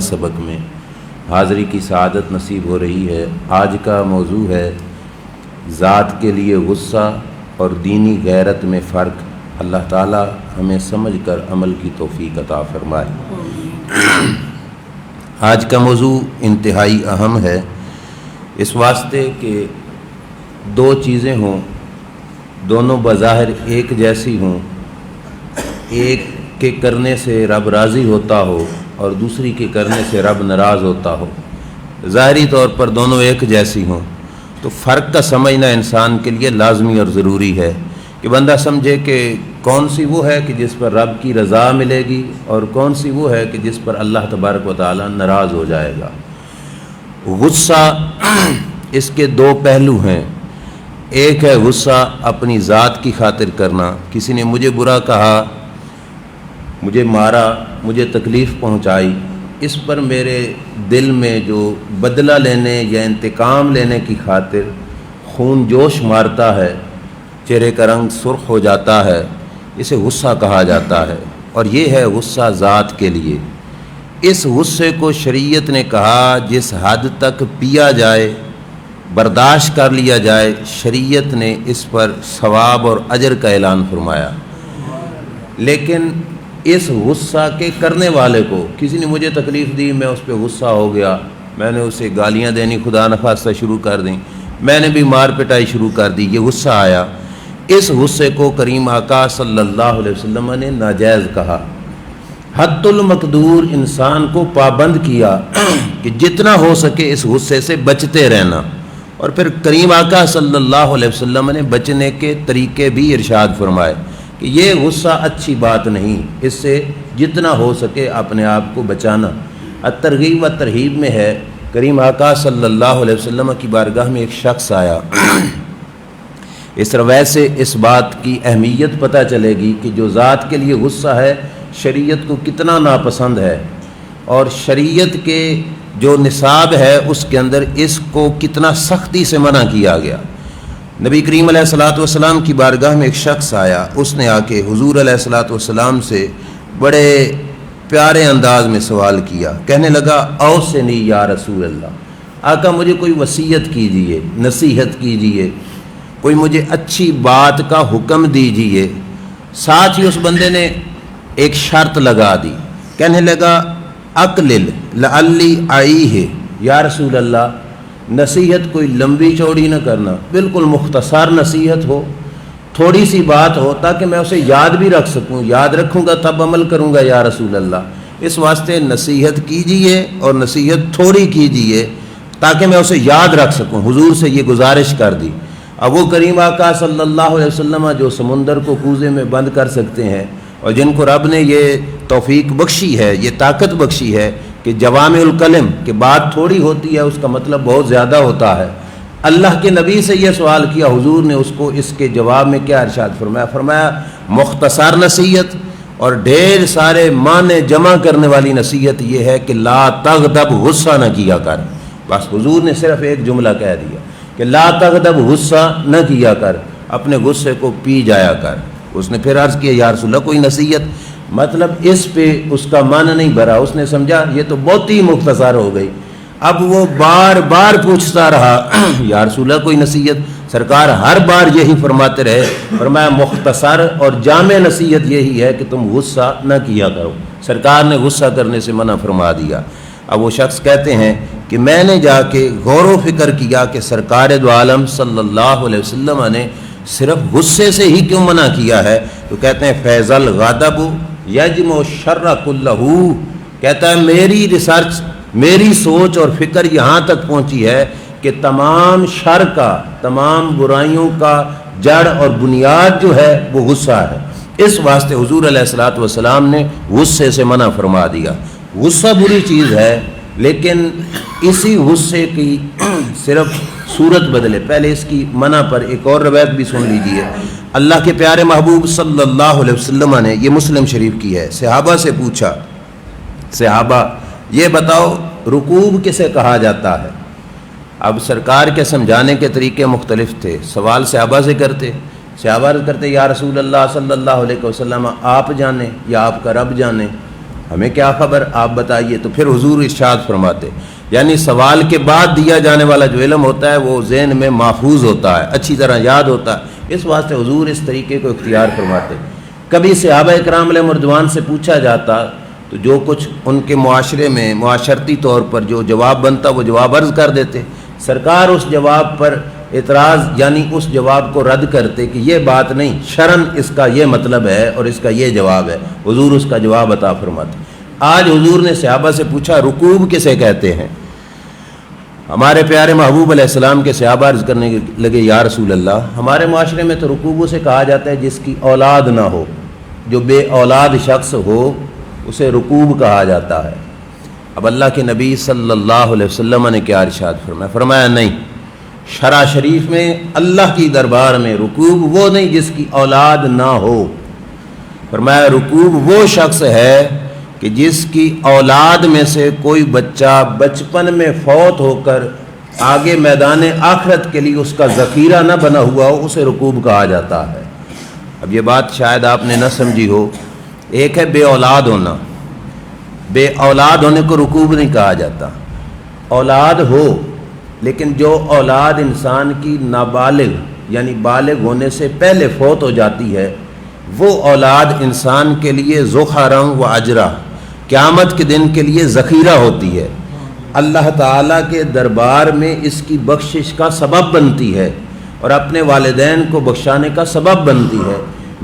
سبق میں حاضری کی سعادت نصیب ہو رہی ہے۔ آج کا موضوع ہے ذات کے لیے غصہ اور دینی غیرت میں فرق۔ اللہ تعالی ہمیں سمجھ کر عمل کی توفیق عطا فرمائے۔ آج کا موضوع انتہائی اہم ہے، اس واسطے کہ دو چیزیں ہوں، دونوں بظاہر ایک جیسی ہوں، ایک کے کرنے سے رب راضی ہوتا ہو اور دوسری کے کرنے سے رب ناراض ہوتا ہو، ظاہری طور پر دونوں ایک جیسی ہوں، تو فرق کا سمجھنا انسان کے لیے لازمی اور ضروری ہے کہ بندہ سمجھے کہ کون سی وہ ہے کہ جس پر رب کی رضا ملے گی اور کون سی وہ ہے کہ جس پر اللہ تبارک و تعالی ناراض ہو جائے گا۔ غصہ اس کے دو پہلو ہیں، ایک ہے غصہ اپنی ذات کی خاطر کرنا، کسی نے مجھے برا کہا، مجھے مارا، مجھے تکلیف پہنچائی، اس پر میرے دل میں جو بدلہ لینے یا انتقام لینے کی خاطر خون جوش مارتا ہے، چہرے کا رنگ سرخ ہو جاتا ہے، اسے غصہ کہا جاتا ہے، اور یہ ہے غصہ ذات کے لیے۔ اس غصے کو شریعت نے کہا جس حد تک پیا جائے، برداشت کر لیا جائے، شریعت نے اس پر ثواب اور اجر کا اعلان فرمایا۔ لیکن اس غصہ کے کرنے والے کو، کسی نے مجھے تکلیف دی، میں اس پہ غصہ ہو گیا، میں نے اسے گالیاں دینی خدا نخواستہ شروع کر دیں، میں نے بھی مار پٹائی شروع کر دی، یہ غصہ آیا۔ اس غصے کو کریم آقا صلی اللہ علیہ وسلم نے ناجائز کہا، حد المقدور انسان کو پابند کیا کہ جتنا ہو سکے اس غصے سے بچتے رہنا، اور پھر کریم آقا صلی اللہ علیہ وسلم نے بچنے کے طریقے بھی ارشاد فرمائے کہ یہ غصہ اچھی بات نہیں، اس سے جتنا ہو سکے اپنے آپ کو بچانا۔ الترغیب و ترہیب میں ہے، کریم آقا صلی اللہ علیہ وسلم کی بارگاہ میں ایک شخص آیا، اس روایت سے اس بات کی اہمیت پتہ چلے گی کہ جو ذات کے لیے غصہ ہے شریعت کو کتنا ناپسند ہے، اور شریعت کے جو نصاب ہے اس کے اندر اس کو کتنا سختی سے منع کیا گیا۔ نبی کریم علیہ الصلوۃ والسلام کی بارگاہ میں ایک شخص آیا، اس نے آ کے حضور علیہ الصلوۃ والسلام سے بڑے پیارے انداز میں سوال کیا، کہنے لگا اوصنی یا رسول اللہ، آقا مجھے کوئی وصیت کیجئے، نصیحت کیجئے، کوئی مجھے اچھی بات کا حکم دیجئے۔ ساتھ ہی اس بندے نے ایک شرط لگا دی، کہنے لگا اقلل لعلی آئیہ، یا رسول اللہ نصیحت کوئی لمبی چوڑی نہ کرنا، بالکل مختصر نصیحت ہو، تھوڑی سی بات ہو تاکہ میں اسے یاد بھی رکھ سکوں، یاد رکھوں گا تب عمل کروں گا یا رسول اللہ، اس واسطے نصیحت کیجئے اور نصیحت تھوڑی کیجئے تاکہ میں اسے یاد رکھ سکوں۔ حضور سے یہ گزارش کر دی۔ اب وہ کریم آقا صلی اللہ علیہ وسلم جو سمندر کو کوزے میں بند کر سکتے ہیں اور جن کو رب نے یہ توفیق بخشی ہے، یہ طاقت بخشی ہے کہ جوامع الکلم کہ بات تھوڑی ہوتی ہے اس کا مطلب بہت زیادہ ہوتا ہے، اللہ کے نبی سے یہ سوال کیا، حضور نے اس کو اس کے جواب میں کیا ارشاد فرمایا؟ فرمایا مختصر نصیحت اور ڈھیر سارے معنی جمع کرنے والی نصیحت یہ ہے کہ لا تغضب، غصہ نہ کیا کر۔ بس حضور نے صرف ایک جملہ کہہ دیا کہ لا تغضب، غصہ نہ کیا کر، اپنے غصے کو پی جایا کر۔ اس نے پھر عرض کیا یا رسول اللہ کوئی نصیحت، مطلب اس پہ اس کا من نہیں بھرا، اس نے سمجھا یہ تو بہت ہی مختصر ہو گئی۔ اب وہ بار بار پوچھتا رہا یا رسول اللہ کوئی نصیحت، سرکار ہر بار یہی فرماتے رہے، فرمایا مختصر اور جامع نصیحت یہی ہے کہ تم غصہ نہ کیا کرو۔ سرکار نے غصہ کرنے سے منع فرما دیا۔ اب وہ شخص کہتے ہیں کہ میں نے جا کے غور و فکر کیا کہ سرکار دو عالم صلی اللہ علیہ وسلم نے صرف غصے سے ہی کیوں منع کیا ہے؟ تو کہتے ہیں فیض الغضب یجمع الشر کلہ، کہتا ہے میری ریسرچ، میری سوچ اور فکر یہاں تک پہنچی ہے کہ تمام شر کا، تمام برائیوں کا جڑ اور بنیاد جو ہے وہ غصہ ہے۔ اس واسطے حضور علیہ الصلوۃ والسلام نے غصے سے منع فرما دیا۔ غصہ بری چیز ہے، لیکن اسی غصے کی صرف صورت بدلے۔ پہلے اس کی منع پر ایک اور روایت بھی سن لیجئے۔ اللہ کے پیارے محبوب صلی اللہ علیہ وسلم نے، یہ مسلم شریف کی ہے، صحابہ سے پوچھا، صحابہ یہ بتاؤ رکوب کسے کہا جاتا ہے؟ اب سرکار کے سمجھانے کے طریقے مختلف تھے، سوال صحابہ سے کرتے، صحابہ کرتے یا رسول اللہ صلی اللہ علیہ وسلم آپ جانیں یا آپ کا رب جانے؟ ہمیں کیا خبر، آپ بتائیے۔ تو پھر حضور ارشاد فرماتے یعنی سوال کے بعد دیا جانے والا جو علم ہوتا ہے وہ ذہن میں محفوظ ہوتا ہے، اچھی طرح یاد ہوتا ہے، اس واسطے حضور اس طریقے کو اختیار فرماتے۔ کبھی صحابہ کرام علیہ رضوان سے پوچھا جاتا تو جو کچھ ان کے معاشرے میں معاشرتی طور پر جو جواب بنتا وہ جواب عرض کر دیتے، سرکار اس جواب پر اعتراض یعنی اس جواب کو رد کرتے کہ یہ بات نہیں، شرعاً اس کا یہ مطلب ہے اور اس کا یہ جواب ہے، حضور اس کا جواب عطا فرماتے۔ آج حضور نے صحابہ سے پوچھا رکوب کسے کہتے ہیں؟ ہمارے پیارے محبوب علیہ السلام کے صحابہ عرض کرنے لگے یا رسول اللہ، ہمارے معاشرے میں تو رکوب اسے کہا جاتا ہے جس کی اولاد نہ ہو، جو بے اولاد شخص ہو اسے رکوب کہا جاتا ہے۔ اب اللہ کے نبی صلی اللہ علیہ وسلم نے کیا ارشاد فرمایا؟ فرمایا نہیں، شرع شریف میں اللہ کی دربار میں رکوب وہ نہیں جس کی اولاد نہ ہو، فرمایا رکوب وہ شخص ہے کہ جس کی اولاد میں سے کوئی بچہ بچپن میں فوت ہو کر آگے میدان آخرت کے لیے اس کا ذخیرہ نہ بنا ہوا ہو، اسے رکوب کہا جاتا ہے۔ اب یہ بات شاید آپ نے نہ سمجھی ہو، ایک ہے بے اولاد ہونا، بے اولاد ہونے کو رکوب نہیں کہا جاتا، اولاد ہو لیکن جو اولاد انسان کی نابالغ یعنی بالغ ہونے سے پہلے فوت ہو جاتی ہے وہ اولاد انسان کے لیے ذخرا و اجرا، قیامت کے دن کے لیے ذخیرہ ہوتی ہے، اللہ تعالیٰ کے دربار میں اس کی بخشش کا سبب بنتی ہے اور اپنے والدین کو بخشانے کا سبب بنتی ہے۔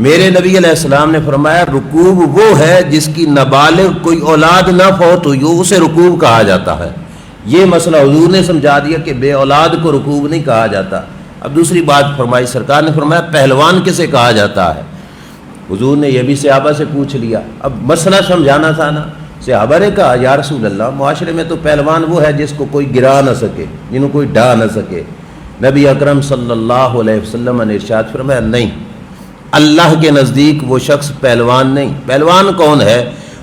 میرے نبی علیہ السلام نے فرمایا رکوب وہ ہے جس کی نابالغ کوئی اولاد نہ فوت ہوئی ہو، اسے رکوب کہا جاتا ہے۔ یہ مسئلہ حضور نے سمجھا دیا کہ بے اولاد کو رکوب نہیں کہا جاتا۔ اب دوسری بات فرمائی، سرکار نے فرمایا پہلوان کسے کہا جاتا ہے؟ حضور نے یہ بھی صحابہ سے پوچھ لیا، اب مسئلہ سمجھانا تھا نا۔ صحابہ نے کہا یا رسول اللہ، معاشرے میں تو پہلوان وہ ہے جس کو کوئی گرا نہ سکے، جنہوں کوئی ڈھا نہ سکے۔ نبی اکرم صلی اللہ علیہ وسلم نے ارشاد فرمایا نہیں، اللہ کے نزدیک وہ شخص پہلوان نہیں۔ پہلوان کون ہے؟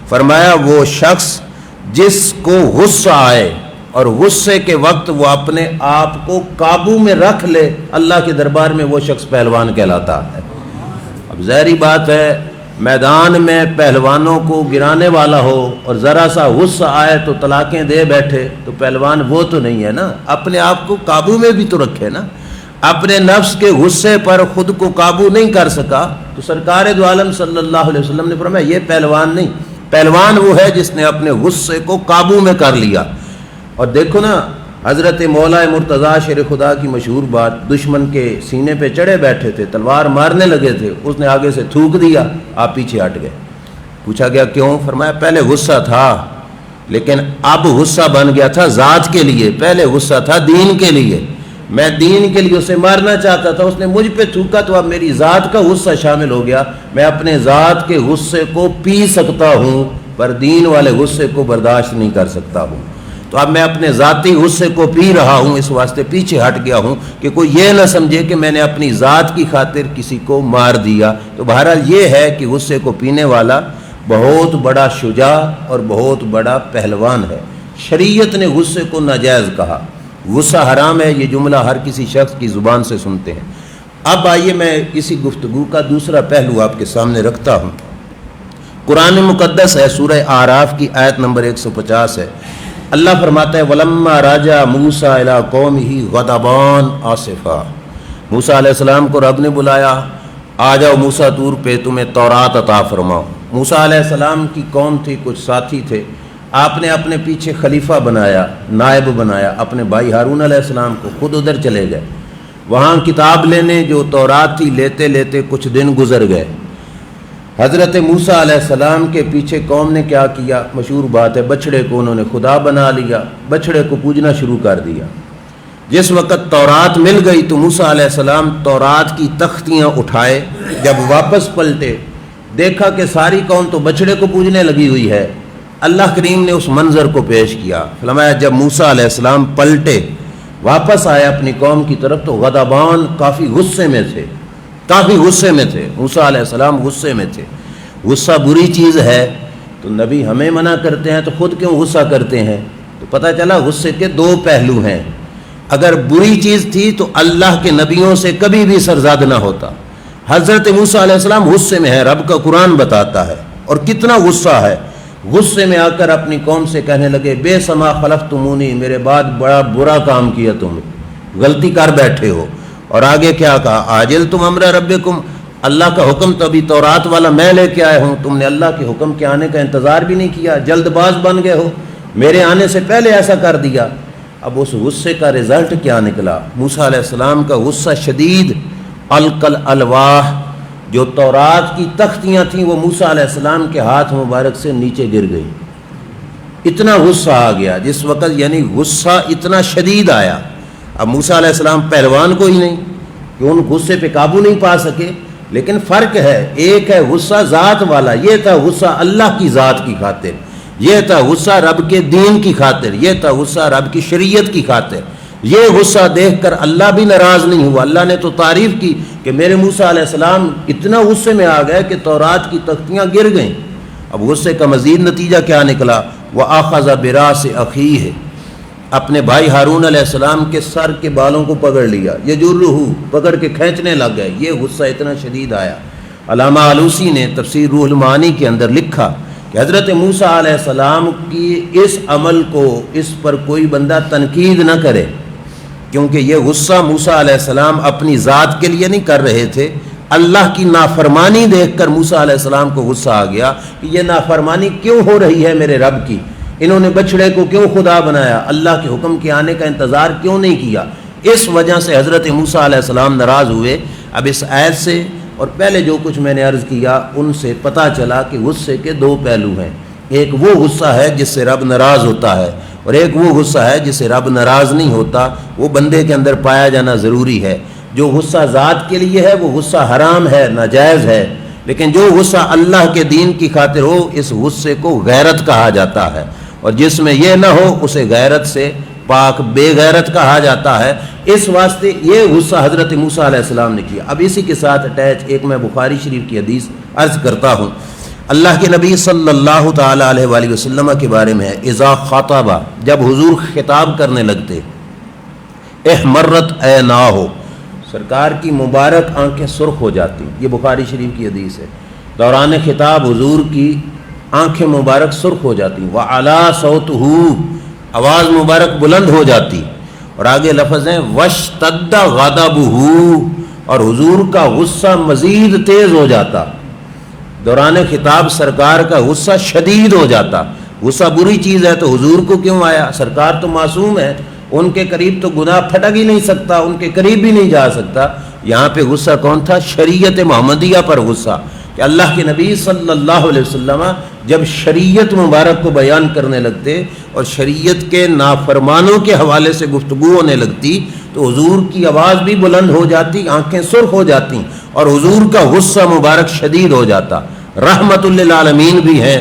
فرمایا وہ شخص جس کو غصہ آئے اور غصے کے وقت وہ اپنے آپ کو قابو میں رکھ لے، اللہ کے دربار میں وہ شخص پہلوان کہلاتا ہے۔ اب ظاہری بات ہے میدان میں پہلوانوں کو گرانے والا ہو اور ذرا سا غصہ آئے تو طلاقیں دے بیٹھے تو پہلوان وہ تو نہیں ہے نا، اپنے آپ کو قابو میں بھی تو رکھے نا۔ اپنے نفس کے غصے پر خود کو قابو نہیں کر سکا تو سرکار دو عالم صلی اللہ علیہ وسلم نے فرمایا یہ پہلوان نہیں، پہلوان وہ ہے جس نے اپنے غصے کو قابو میں کر لیا۔ اور دیکھو نا حضرت مولا مرتضیٰ شیر خدا کی مشہور بات، دشمن کے سینے پہ چڑھے بیٹھے تھے، تلوار مارنے لگے تھے، اس نے آگے سے تھوک دیا، آپ پیچھے ہٹ گئے۔ پوچھا گیا کیوں؟ فرمایا پہلے غصہ تھا لیکن اب غصہ بن گیا تھا ذات کے لیے، پہلے غصہ تھا دین کے لیے، میں دین کے لیے اسے مارنا چاہتا تھا، اس نے مجھ پہ تھوکا تو اب میری ذات کا غصہ شامل ہو گیا، میں اپنے ذات کے غصے کو پی سکتا ہوں پر دین والے غصے کو برداشت نہیں کر سکتا ہوں، تو اب میں اپنے ذاتی غصے کو پی رہا ہوں، اس واسطے پیچھے ہٹ گیا ہوں کہ کوئی یہ نہ سمجھے کہ میں نے اپنی ذات کی خاطر کسی کو مار دیا۔ تو بہرحال یہ ہے کہ غصے کو پینے والا بہت بڑا شجاع اور بہت بڑا پہلوان ہے۔ شریعت نے غصے کو ناجائز کہا، غصہ حرام ہے، یہ جملہ ہر کسی شخص کی زبان سے سنتے ہیں۔ اب آئیے میں اسی گفتگو کا دوسرا پہلو آپ کے سامنے رکھتا ہوں۔ قرآن مقدس ہے، سورہ اعراف کی آیت نمبر 150 ہے۔ اللہ فرماتا ہے وَلَمَّا رَجَعَ مُوسَىٰ إِلَىٰ قَوْمِهِ غَضَبَانَ آصِفًا، موسیٰ علیہ السلام کو رب نے بلایا، آ جاؤ موسیٰ طور پہ تمہیں تورات عطا فرماؤ۔ موسیٰ علیہ السلام کی قوم تھی، کچھ ساتھی تھے، آپ نے اپنے پیچھے خلیفہ بنایا، نائب بنایا اپنے بھائی ہارون علیہ السلام کو، خود ادھر چلے گئے، وہاں کتاب لینے جو تورات تھی لیتے لیتے کچھ دن گزر گئے۔ حضرت موسیٰ علیہ السلام کے پیچھے قوم نے کیا کیا؟ مشہور بات ہے، بچڑے کو انہوں نے خدا بنا لیا، بچڑے کو پوجنا شروع کر دیا۔ جس وقت تورات مل گئی تو موسیٰ علیہ السلام تورات کی تختیاں اٹھائے، جب واپس پلٹے دیکھا کہ ساری قوم تو بچڑے کو پوجنے لگی ہوئی ہے۔ اللہ کریم نے اس منظر کو پیش کیا، فرمایا جب موسیٰ علیہ السلام پلٹے واپس آئے اپنی قوم کی طرف تو غضبان، کافی غصے میں تھے، کافی غصے میں تھے۔ موسیٰ علیہ السلام غصے میں تھے۔ غصہ بری چیز ہے تو نبی ہمیں منع کرتے ہیں تو خود کیوں غصہ کرتے ہیں؟ تو پتہ چلا غصے کے دو پہلو ہیں۔ اگر بری چیز تھی تو اللہ کے نبیوں سے کبھی بھی سرزاد نہ ہوتا۔ حضرت موسیٰ علیہ السلام غصے میں ہے، رب کا قرآن بتاتا ہے، اور کتنا غصہ ہے غصے میں آ کر اپنی قوم سے کہنے لگے بے سما خلفتمونی، میرے بعد بڑا برا کام کیا تم، غلطی کر بیٹھے ہو۔ اور آگے کیا کہا، عاجلتم امر ربکم، اللہ کا حکم تو ابھی تورات والا میں لے کے آیا ہوں، تم نے اللہ کے حکم کے آنے کا انتظار بھی نہیں کیا، جلد باز بن گئے ہو، میرے آنے سے پہلے ایسا کر دیا۔ اب اس غصے کا رزلٹ کیا نکلا؟ موسیٰ علیہ السلام کا غصہ شدید، القل الواح، جو تورات کی تختیاں تھیں وہ موسیٰ علیہ السلام کے ہاتھ مبارک سے نیچے گر گئی۔ اتنا غصہ آ گیا جس وقت، یعنی غصہ اتنا شدید آیا۔ اب موسیٰ علیہ السلام پہلوان کو ہی نہیں کہ ان غصے پہ قابو نہیں پا سکے، لیکن فرق ہے، ایک ہے غصہ ذات والا، یہ تھا غصہ اللہ کی ذات کی خاطر، یہ تھا غصہ رب کے دین کی خاطر، یہ تھا غصہ رب کی شریعت کی خاطر۔ یہ غصہ دیکھ کر اللہ بھی ناراض نہیں ہوا، اللہ نے تو تعریف کی کہ میرے موسیٰ علیہ السلام اتنا غصے میں آ گئے کہ تورات کی تختیاں گر گئیں۔ اب غصے کا مزید نتیجہ کیا نکلا؟ وَأَخَذَ بِرَأْسِ أَخِيهِ، اپنے بھائی ہارون علیہ السلام کے سر کے بالوں کو پکڑ لیا، یجرہ، پکڑ کے کھینچنے لگ گئے۔ یہ غصہ اتنا شدید آیا۔ علامہ آلوسی نے تفسیر روح المعانی کے اندر لکھا کہ حضرت موسیٰ علیہ السلام کی اس عمل کو، اس پر کوئی بندہ تنقید نہ کرے، کیونکہ یہ غصہ موسیٰ علیہ السلام اپنی ذات کے لیے نہیں کر رہے تھے، اللہ کی نافرمانی دیکھ کر موسیٰ علیہ السلام کو غصہ آ گیا کہ یہ نافرمانی کیوں ہو رہی ہے میرے رب کی، انہوں نے بچڑے کو کیوں خدا بنایا، اللہ کے حکم کے آنے کا انتظار کیوں نہیں کیا۔ اس وجہ سے حضرت موسیٰ علیہ السلام ناراض ہوئے۔ اب اس آیت سے اور پہلے جو کچھ میں نے عرض کیا ان سے پتہ چلا کہ غصے کے دو پہلو ہیں، ایک وہ غصہ ہے جس سے رب ناراض ہوتا ہے، اور ایک وہ غصہ ہے جس سے رب ناراض نہیں ہوتا، وہ بندے کے اندر پایا جانا ضروری ہے۔ جو غصہ ذات کے لیے ہے وہ غصہ حرام ہے، ناجائز ہے، لیکن جو غصہ اللہ کے دین کی خاطر ہو اس غصے کو غیرت کہا جاتا ہے، اور جس میں یہ نہ ہو اسے غیرت سے پاک بے غیرت کہا جاتا ہے۔ اس واسطے یہ غصہ حضرت موسیٰ علیہ السلام نے کیا۔ اب اسی کے ساتھ اٹیچ ایک میں بخاری شریف کی حدیث عرض کرتا ہوں۔ اللہ کے نبی صلی اللہ تعالیٰ علیہ وآلہ وسلم کے بارے میں ہے، اذا خاطبہ، جب حضور خطاب کرنے لگتے، احمرت عیناہ، سرکار کی مبارک آنکھیں سرخ ہو جاتی۔ یہ بخاری شریف کی حدیث ہے۔ دوران خطاب حضور کی آنکھیں مبارک سرخ ہو جاتی، وعلا صوتہ، آواز مبارک بلند ہو جاتی، اور آگے لفظ ہیں واشتد غضبہ، اور حضور کا غصہ مزید تیز ہو جاتا۔ دوران خطاب سرکار کا غصہ شدید ہو جاتا۔ غصہ بری چیز ہے تو حضور کو کیوں آیا؟ سرکار تو معصوم ہے، ان کے قریب تو گناہ پھٹک ہی نہیں سکتا، ان کے قریب بھی نہیں جا سکتا۔ یہاں پہ غصہ کون تھا؟ شریعت محمدیہ پر غصہ، کہ اللہ کے نبی صلی اللہ علیہ وسلم جب شریعت مبارک کو بیان کرنے لگتے اور شریعت کے نافرمانوں کے حوالے سے گفتگو ہونے لگتی تو حضور کی آواز بھی بلند ہو جاتی، آنکھیں سرخ ہو جاتی، اور حضور کا غصہ مبارک شدید ہو جاتا۔ رحمت للعالمین بھی ہیں،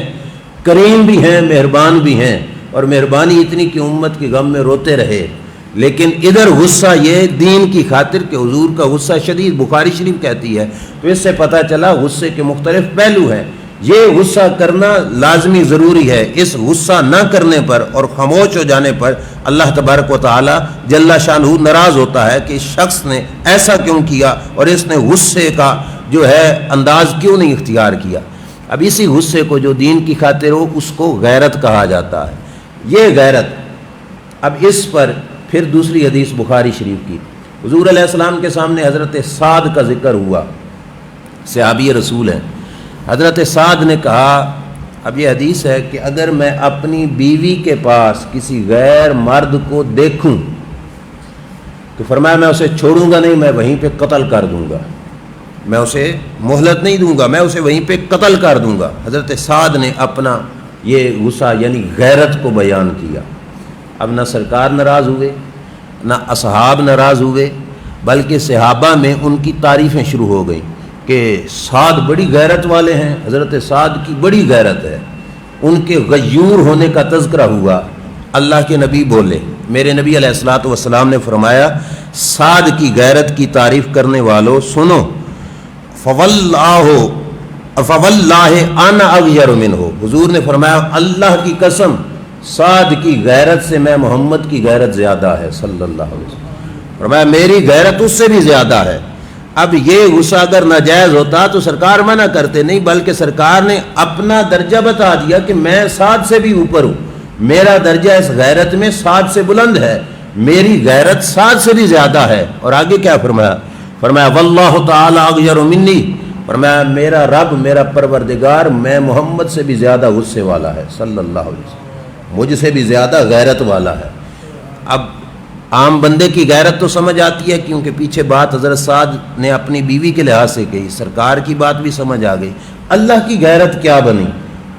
کریم بھی ہیں، مہربان بھی ہیں، اور مہربانی اتنی کہ امت کے غم میں روتے رہے، لیکن ادھر غصہ یہ دین کی خاطر کہ حضور کا غصہ شدید، بخاری شریف کہتی ہے۔ تو اس سے پتہ چلا غصے کے مختلف پہلو ہیں۔ یہ غصہ کرنا لازمی ضروری ہے، اس غصہ نہ کرنے پر اور خاموش ہو جانے پر اللہ تبارک و تعالی جل شانہ ناراض ہوتا ہے کہ اس شخص نے ایسا کیوں کیا، اور اس نے غصے کا جو ہے انداز کیوں نہیں اختیار کیا۔ اب اسی غصے کو جو دین کی خاطر ہو اس کو غیرت کہا جاتا ہے۔ یہ غیرت، اب اس پر پھر دوسری حدیث بخاری شریف کی، حضور علیہ السلام کے سامنے حضرت سعد کا ذکر ہوا، صحابی رسول ہیں۔ حضرت سعد نے کہا، اب یہ حدیث ہے کہ اگر میں اپنی بیوی کے پاس کسی غیر مرد کو دیکھوں تو فرمایا میں اسے چھوڑوں گا نہیں، میں وہیں پہ قتل کر دوں گا، میں اسے مہلت نہیں دوں گا، میں اسے وہیں پہ قتل کر دوں گا۔ حضرت سعد نے اپنا یہ غصہ یعنی غیرت کو بیان کیا۔ اب نہ سرکار ناراض ہوئے، نہ اصحاب ناراض ہوئے، بلکہ صحابہ میں ان کی تعریفیں شروع ہو گئیں کہ سعد بڑی غیرت والے ہیں، حضرت سعد کی بڑی غیرت ہے، ان کے غیور ہونے کا تذکرہ ہوا۔ اللہ کے نبی بولے، میرے نبی علیہ الصلوۃ والسلام نے فرمایا، سعد کی غیرت کی تعریف کرنے والوں سنو، فواللہ انا اغیر منہ، حضور نے فرمایا اللہ کی قسم سعد کی غیرت سے میں محمد کی غیرت زیادہ ہے صلی اللہ علیہ وسلم، فرمایا میری غیرت اس سے بھی زیادہ ہے۔ اب یہ غصہ اگر ناجائز ہوتا تو سرکار منع کرتے نہیں، بلکہ سرکار نے اپنا درجہ بتا دیا کہ میں سعد سے بھی اوپر ہوں، میرا درجہ اس غیرت میں سعد سے بلند ہے، میری غیرت سعد سے بھی زیادہ ہے۔ اور آگے کیا فرمایا؟ فرمایا واللہ تعالی اغیر منی، فرمایا میرا رب، میرا پروردگار میں محمد سے بھی زیادہ غصے والا ہے صلی اللہ علیہ وسلم، مجھ سے بھی زیادہ غیرت والا ہے۔ اب عام بندے کی غیرت تو سمجھ آتی ہے، کیونکہ پیچھے بات حضرت سعد نے اپنی بیوی کے لحاظ سے کہی، سرکار کی بات بھی سمجھ آ گئی۔ اللہ کی غیرت کیا بنی؟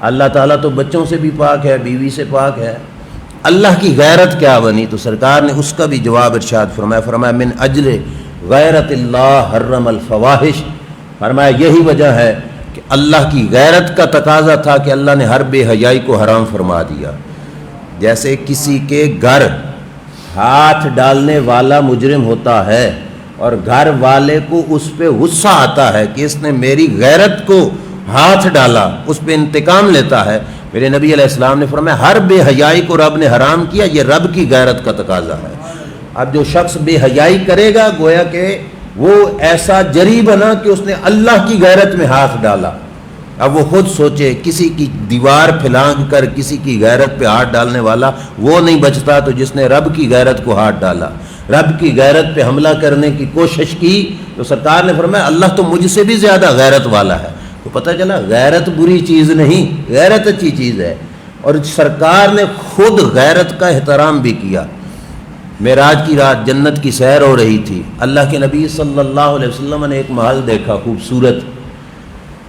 اللہ تعالیٰ تو بچوں سے بھی پاک ہے، بیوی سے پاک ہے، اللہ کی غیرت کیا بنی؟ تو سرکار نے اس کا بھی جواب ارشاد فرمایا، فرمایا من اجل غیرت اللہ حرم الفواحش، فرمایا یہی وجہ ہے کہ اللہ کی غیرت کا تقاضا تھا کہ اللہ نے ہر بے حیائی کو حرام فرما دیا۔ جیسے کسی کے گھر ہاتھ ڈالنے والا مجرم ہوتا ہے اور گھر والے کو اس پہ غصہ آتا ہے کہ اس نے میری غیرت کو ہاتھ ڈالا، اس پہ انتقام لیتا ہے، میرے نبی علیہ السلام نے فرمایا ہر بے حیائی کو رب نے حرام کیا، یہ رب کی غیرت کا تقاضا ہے۔ اب جو شخص بے حیائی کرے گا گویا کہ وہ ایسا جری بنا کہ اس نے اللہ کی غیرت میں ہاتھ ڈالا۔ اب وہ خود سوچے، کسی کی دیوار پھلانگ کر کسی کی غیرت پہ ہاتھ ڈالنے والا وہ نہیں بچتا تو جس نے رب کی غیرت کو ہاتھ ڈالا، رب کی غیرت پہ حملہ کرنے کی کوشش کی، تو سرکار نے فرمایا اللہ تو مجھ سے بھی زیادہ غیرت والا ہے۔ تو پتہ چلا غیرت بری چیز نہیں، غیرت اچھی چیز ہے۔ اور سرکار نے خود غیرت کا احترام بھی کیا۔ معراج کی رات جنت کی سیر ہو رہی تھی، اللہ کے نبی صلی اللہ علیہ وسلم نے ایک محل دیکھا خوبصورت،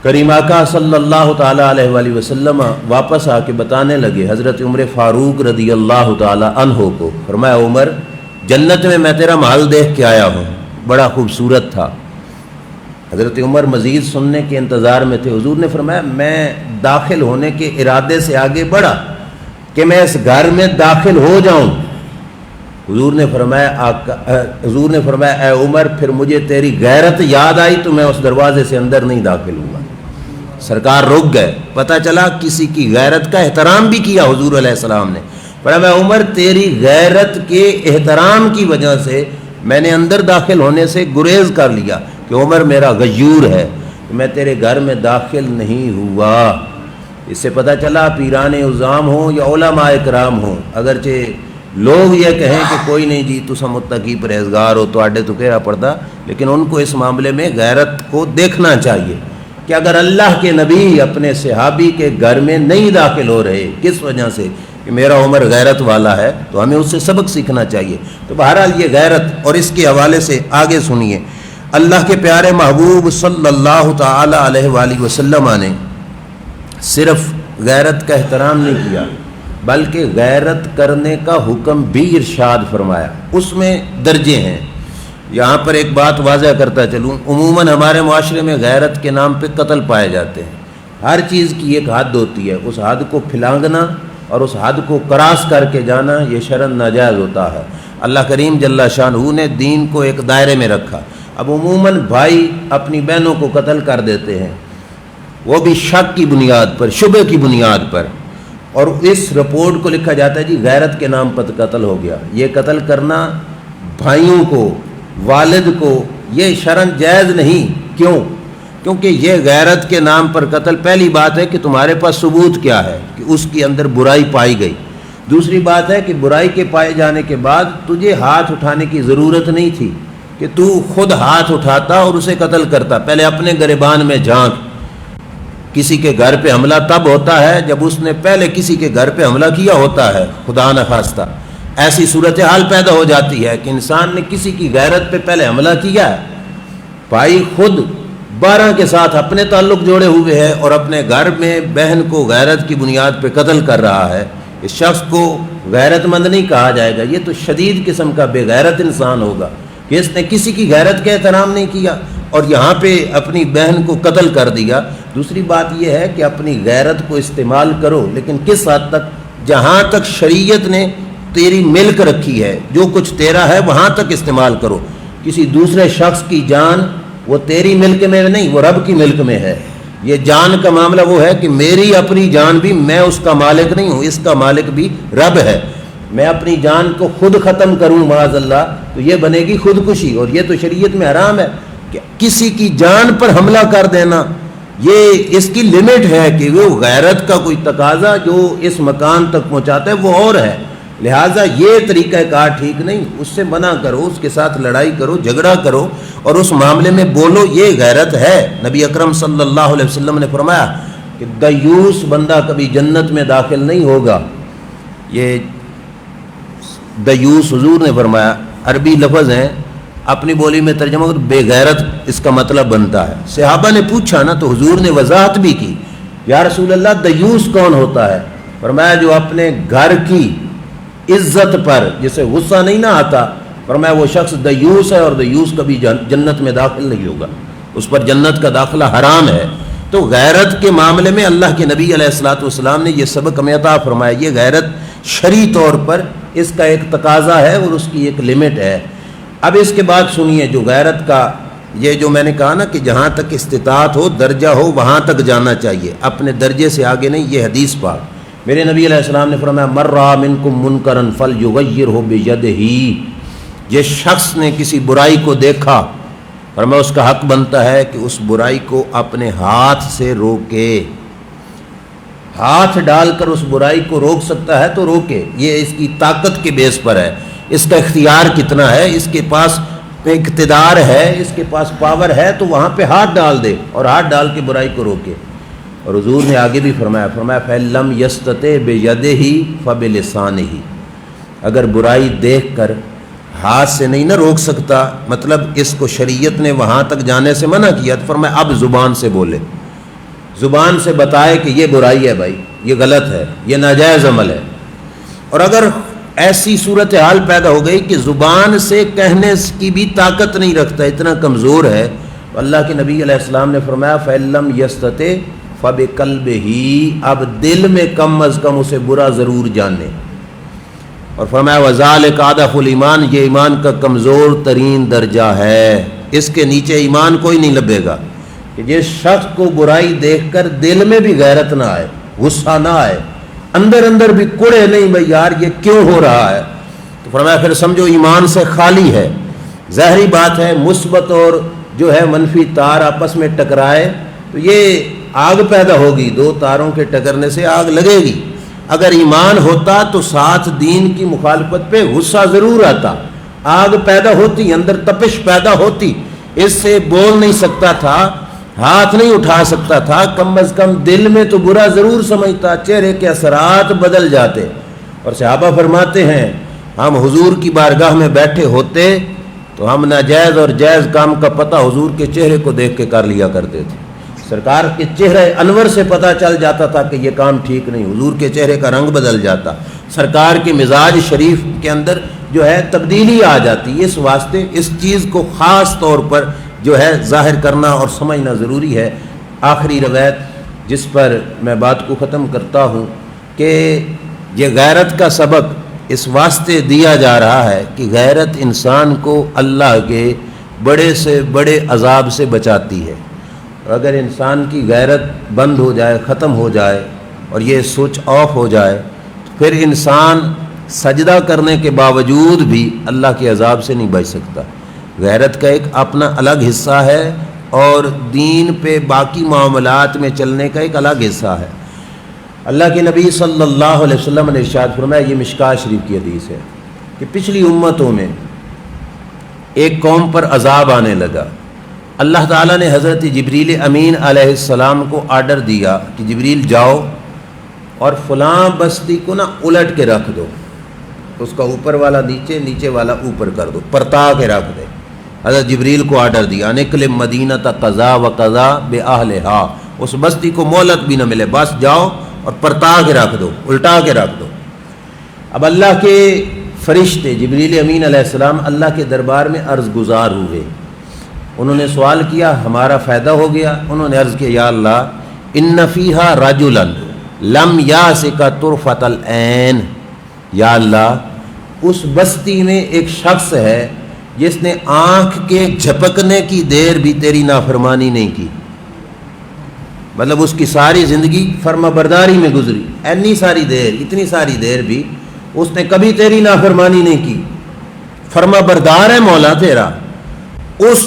کریم آقا صلی اللہ تعالیٰ علیہ وآلہ وسلم واپس آ کے بتانے لگے حضرت عمر فاروق رضی اللہ تعالیٰ عنہ کو، فرمایا عمر جنت میں تیرا محل دیکھ کے آیا ہوں، بڑا خوبصورت تھا۔ حضرت عمر مزید سننے کے انتظار میں تھے، حضور نے فرمایا میں داخل ہونے کے ارادے سے آگے بڑھا کہ میں اس گھر میں داخل ہو جاؤں۔ حضور نے فرمایا اے عمر پھر مجھے تیری غیرت یاد آئی تو میں اس دروازے سے اندر نہیں داخل ہوا۔ سرکار رک گئے، پتہ چلا کسی کی غیرت کا احترام بھی کیا حضور علیہ السلام نے۔ فرمایا عمر تیری غیرت کے احترام کی وجہ سے میں نے اندر داخل ہونے سے گریز کر لیا کہ عمر میرا غیور ہے، میں تیرے گھر میں داخل نہیں ہوا۔ اس سے پتہ چلا پیران عظام ہوں یا علماء کرام ہوں، اگرچہ لوگ یہ کہیں کہ کوئی نہیں جی تسا متقی پرہیزگار ہو تو آڈے تو کہہ رہا پڑتا، لیکن ان کو اس معاملے میں غیرت کو دیکھنا چاہیے کہ اگر اللہ کے نبی اپنے صحابی کے گھر میں نہیں داخل ہو رہے کس وجہ سے کہ میرا عمر غیرت والا ہے، تو ہمیں اس سے سبق سیکھنا چاہیے۔ تو بہرحال یہ غیرت، اور اس کے حوالے سے آگے سنیے، اللہ کے پیارے محبوب صلی اللہ تعالی علیہ وآلہ وسلم نے صرف غیرت کا احترام نہیں کیا بلکہ غیرت کرنے کا حکم بھی ارشاد فرمایا۔ اس میں درجے ہیں، یہاں پر ایک بات واضح کرتا چلوں، عموماً ہمارے معاشرے میں غیرت کے نام پہ قتل پائے جاتے ہیں۔ ہر چیز کی ایک حد ہوتی ہے، اس حد کو پھلانگنا اور اس حد کو کراس کر کے جانا یہ شرعاً ناجائز ہوتا ہے۔ اللہ کریم جل شانہ نے دین کو ایک دائرے میں رکھا۔ اب عموماً بھائی اپنی بہنوں کو قتل کر دیتے ہیں، وہ بھی شک کی بنیاد پر، شبہ کی بنیاد پر، اور اس رپورٹ کو لکھا جاتا ہے جی غیرت کے نام پر قتل ہو گیا۔ یہ قتل کرنا بھائیوں کو، والد کو، یہ شرعاً جائز نہیں۔ کیوں؟ کیونکہ یہ غیرت کے نام پر قتل، پہلی بات ہے کہ تمہارے پاس ثبوت کیا ہے کہ اس کے اندر برائی پائی گئی، دوسری بات ہے کہ برائی کے پائے جانے کے بعد تجھے ہاتھ اٹھانے کی ضرورت نہیں تھی کہ تو خود ہاتھ اٹھاتا اور اسے قتل کرتا۔ پہلے اپنے گریبان میں جھانک۔ کسی کے گھر پہ حملہ تب ہوتا ہے جب اس نے پہلے کسی کے گھر پہ حملہ کیا ہوتا ہے، خدا نخواستہ ایسی صورتحال پیدا ہو جاتی ہے کہ انسان نے کسی کی غیرت پہ پہلے حملہ کیا ہے، بھائی خود 12 کے ساتھ اپنے تعلق جوڑے ہوئے ہے اور اپنے گھر میں بہن کو غیرت کی بنیاد پہ قتل کر رہا ہے، اس شخص کو غیرت مند نہیں کہا جائے گا، یہ تو شدید قسم کا بے غیرت انسان ہوگا کہ اس نے کسی کی غیرت کا احترام نہیں کیا اور یہاں پہ اپنی بہن کو قتل کر دیا۔ دوسری بات یہ ہے کہ اپنی غیرت کو استعمال کرو، لیکن کس حد تک؟ جہاں تک شریعت نے تیری ملک رکھی ہے، جو کچھ تیرا ہے وہاں تک استعمال کرو۔ کسی دوسرے شخص کی جان وہ تیری ملک میں نہیں، وہ رب کی ملک میں ہے۔ یہ جان کا معاملہ وہ ہے کہ میری اپنی جان بھی میں اس کا مالک نہیں ہوں، اس کا مالک بھی رب ہے۔ میں اپنی جان کو خود ختم کروں معاذ اللہ تو یہ بنے گی خودکشی، اور یہ تو شریعت میں حرام ہے کہ کہ کسی کی جان پر حملہ کر دینا یہ اس کی لمٹ ہے کہ وہ غیرت کا کوئی تقاضا جو اس مکان تک پہنچاتا ہے وہ اور ہے، لہٰذا یہ طریقہ کار ٹھیک نہیں، اس سے منع کرو، اس کے ساتھ لڑائی کرو، جھگڑا کرو اور اس معاملے میں بولو، یہ غیرت ہے۔ نبی اکرم صلی اللہ علیہ وسلم نے فرمایا کہ دیوس بندہ کبھی جنت میں داخل نہیں ہوگا۔ یہ دیوس حضور نے فرمایا، عربی لفظ ہیں، اپنی بولی میں ترجمہ کر بے غیرت اس کا مطلب بنتا ہے۔ صحابہ نے پوچھا نا تو حضور نے وضاحت بھی کی، یا رسول اللہ دیوس کون ہوتا ہے؟ فرمایا جو اپنے گھر کی عزت پر جسے غصہ نہیں نہ آتا، فرمایا وہ شخص دیوس ہے، اور دیوس کبھی جنت میں داخل نہیں ہوگا، اس پر جنت کا داخلہ حرام ہے۔ تو غیرت کے معاملے میں اللہ کے نبی علیہ الصلوۃ والسلام نے یہ سبق ہمیں عطا فرمایا۔ یہ غیرت شرعی طور پر اس کا ایک تقاضا ہے اور اس کی ایک لمٹ ہے۔ اب اس کے بعد سنیے، جو غیرت کا یہ جو میں نے کہا نا کہ جہاں تک استطاعت ہو، درجہ ہو، وہاں تک جانا چاہیے، اپنے درجے سے آگے نہیں۔ یہ حدیث پاک میرے نبی علیہ السلام نے فرمایا، مر رأى منکم منکرا فلیغیرہ بیدہ، جس شخص نے کسی برائی کو دیکھا، فرمایا اس کا حق بنتا ہے کہ اس برائی کو اپنے ہاتھ سے روکے، ہاتھ ڈال کر اس برائی کو روک سکتا ہے تو روکے۔ یہ اس کی طاقت کے بیس پر ہے، اس کا اختیار کتنا ہے، اس کے پاس اقتدار ہے، اس کے پاس پاور ہے، تو وہاں پہ ہاتھ ڈال دے اور ہاتھ ڈال کے برائی کو روکے۔ اور حضور نے آگے بھی فرمایا فَلَمْ يَسْتَطِعْ بِيَدِهِ فَبِلِسَانِهِ، اگر برائی دیکھ کر ہاتھ سے نہیں نہ روک سکتا، مطلب اس کو شریعت نے وہاں تک جانے سے منع کیا، تو فرمایا اب زبان سے بولے، زبان سے بتائے کہ یہ برائی ہے بھائی، یہ غلط ہے، یہ ناجائز عمل ہے۔ اور اگر ایسی صورتحال پیدا ہو گئی کہ زبان سے کہنے کی بھی طاقت نہیں رکھتا، اتنا کمزور ہے، تو اللہ کے نبی علیہ السلام نے فرمایا فَإِن يَسْتَطِعْ فَبِقَلْبِهِ، اب دل میں کم از کم اسے برا ضرور جانے۔ اور فرمایا وَذَلِكَ أَضْعَفُ الْإِيمَانِ، یہ ایمان کا کمزور ترین درجہ ہے، اس کے نیچے ایمان کوئی نہیں لبے گا، کہ جس شخص کو برائی دیکھ کر دل میں بھی غیرت نہ آئے، غصہ نہ آئے، اندر اندر بھی کڑے نہیں بھائی یار یہ کیوں ہو رہا ہے، تو فرمایا پھر سمجھو ایمان سے خالی ہے۔ ظاہری بات ہے مثبت اور جو ہے منفی تار آپس میں ٹکرائے تو یہ آگ پیدا ہوگی، دو تاروں کے ٹکرنے سے آگ لگے گی۔ اگر ایمان ہوتا تو ساتھ دین کی مخالفت پہ غصہ ضرور آتا، آگ پیدا ہوتی، اندر تپش پیدا ہوتی، اس سے بول نہیں سکتا تھا، ہاتھ نہیں اٹھا سکتا تھا، کم از کم دل میں تو برا ضرور سمجھتا، چہرے کے اثرات بدل جاتے۔ اور صحابہ فرماتے ہیں ہم حضور کی بارگاہ میں بیٹھے ہوتے تو ہم ناجائز اور جائز کام کا پتہ حضور کے چہرے کو دیکھ کے کر لیا کرتے تھے، سرکار کے چہرے انور سے پتہ چل جاتا تھا کہ یہ کام ٹھیک نہیں، حضور کے چہرے کا رنگ بدل جاتا، سرکار کے مزاج شریف کے اندر جو ہے تبدیلی آ جاتی۔ اس واسطے اس چیز کو خاص طور پر جو ہے ظاہر کرنا اور سمجھنا ضروری ہے۔ آخری روایت جس پر میں بات کو ختم کرتا ہوں کہ یہ غیرت کا سبق اس واسطے دیا جا رہا ہے کہ غیرت انسان کو اللہ کے بڑے سے بڑے عذاب سے بچاتی ہے۔ اگر انسان کی غیرت بند ہو جائے، ختم ہو جائے اور یہ سوئچ آف ہو جائے تو پھر انسان سجدہ کرنے کے باوجود بھی اللہ کے عذاب سے نہیں بچ سکتا۔ غیرت کا ایک اپنا الگ حصہ ہے اور دین پہ باقی معاملات میں چلنے کا ایک الگ حصہ ہے۔ اللہ کے نبی صلی اللہ علیہ وسلم نے ارشاد فرمایا، یہ مشکوٰۃ شریف کی حدیث ہے کہ پچھلی امتوں میں ایک قوم پر عذاب آنے لگا، اللہ تعالیٰ نے حضرت جبریل امین علیہ السلام کو آرڈر دیا کہ جبریل جاؤ اور فلاں بستی کو نا الٹ کے رکھ دو، اس کا اوپر والا نیچے، نیچے والا اوپر کر دو، پرتا کے رکھ دے۔ حضرت جبریل کو آرڈر دیا نکل مدینہ قضا و قضا بأہلہا، اس بستی کو مہلت بھی نہ ملے، بس جاؤ اور پرتا کے رکھ دو، الٹا کے رکھ دو۔ اب اللہ کے فرشتے جبریل امین علیہ السلام اللہ کے دربار میں عرض گزار ہوئے، انہوں نے سوال کیا، ہمارا فائدہ ہو گیا۔ انہوں نے عرض کیا یا اللہ ان فیہا رجلا لم یاسک طرفۃ العین، یا اللہ اس بستی میں ایک شخص ہے جس نے آنکھ کے جھپکنے کی دیر بھی تیری نافرمانی نہیں کی، مطلب اس کی ساری زندگی فرما برداری میں گزری، اتنی ساری دیر بھی اس نے کبھی تیری نافرمانی نہیں کی، فرما بردار ہے مولا تیرا۔ اس